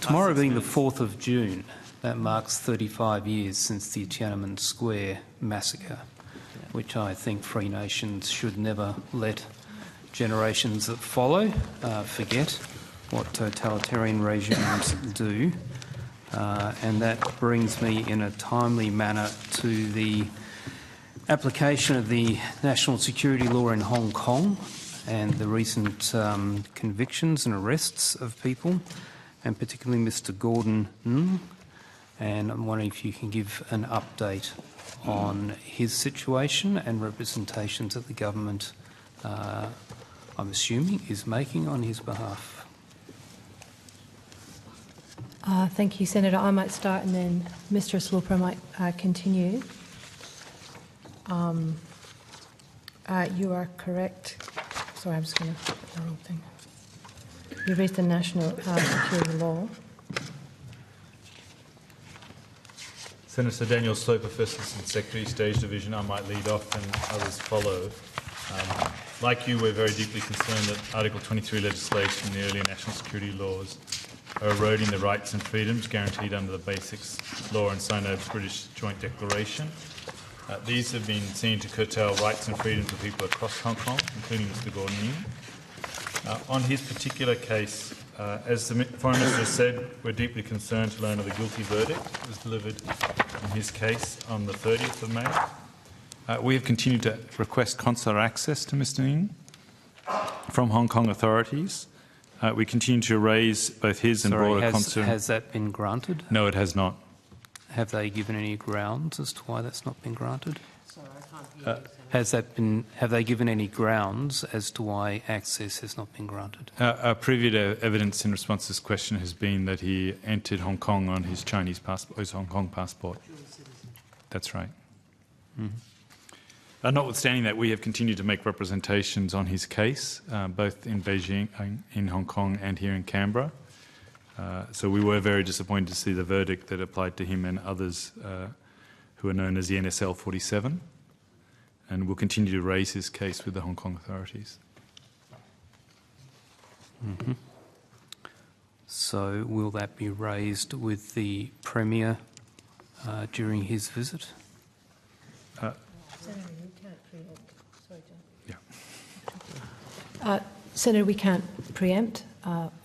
Tomorrow being the 4th of June, that marks 35 years since the Tiananmen Square massacre, which I think free nations should never let generations that follow forget what totalitarian regimes do. And that brings me in a timely manner to the application of the national security law in Hong Kong and the recent convictions and arrests of people, and particularly Mr. Gordan Ng. And I'm wondering if you can give an update on his situation and representations that the government, I'm assuming, is making on his behalf. Thank you, Senator. I might start and then Mr. Sloper might continue. You are correct. Sorry, I'm just going to put the wrong thing. You raised the national security law. Senator Daniel Sloper, First Assistant Secretary, Stage Division. I might lead off and others follow. Like you, we're very deeply concerned that Article 23 legislation and the earlier national security laws are eroding the rights and freedoms guaranteed under the Basics Law and Sinod's British Joint Declaration. These have been seen to curtail rights and freedoms of people across Hong Kong, including Mr. Gordan Ng. On his particular case, as the Foreign Minister has said, we're deeply concerned to learn of the guilty verdict that was delivered in his case on the 30th of May. We have continued to request consular access to Mr. Ng from Hong Kong authorities. We continue to raise both his and broader concern. Has that been granted? No, it has not. Have they given any grounds as to why that's not been granted? Sorry, I can't hear you. Have they given any grounds as to why access has not been granted? Our previous evidence in response to this question has been that he entered Hong Kong on his Chinese passport, his Hong Kong passport. That's right. Mm-hmm. Notwithstanding that, we have continued to make representations on his case, both in Beijing, in Hong Kong and here in Canberra. So we were very disappointed to see the verdict that applied to him and others who are known as the NSL 47, and we'll continue to raise his case with the Hong Kong authorities. Mm-hmm. So will that be raised with the Premier during his visit? Senator, you can't preempt. Sorry, John. Yeah. Senator, we can't preempt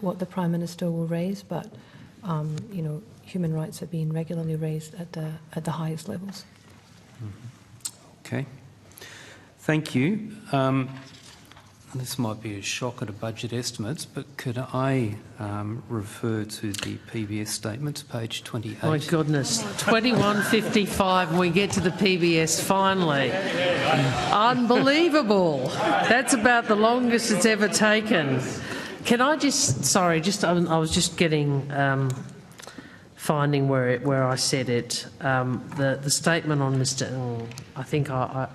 what the Prime Minister will raise, but you know, human rights are being regularly raised at the highest levels. Mm-hmm. Okay. Thank you. This might be a shocker to budget estimates, but could I refer to the PBS statements, page 28? My goodness, 21:55 and we get to the PBS finally. Unbelievable. That's about the longest it's ever taken. Can I just, I was just getting, finding where I said it. The statement on Mr. Ng, I think I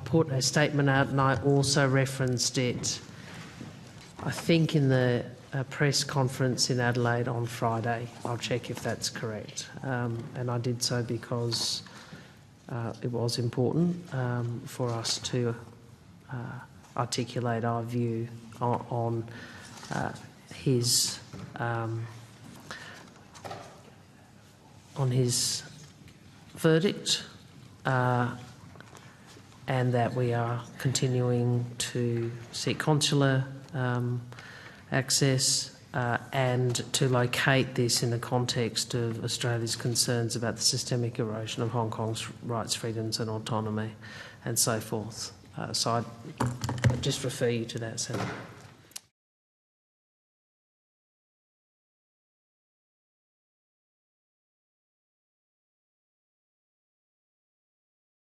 put a statement out and I also referenced it, I think, in the press conference in Adelaide on Friday. I'll check if that's correct. And I did so because it was important for us to articulate our view on his verdict, and that we are continuing to seek consular access and to locate this in the context of Australia's concerns about the systemic erosion of Hong Kong's rights, freedoms and autonomy and so forth. So I'd just refer you to that, Senator.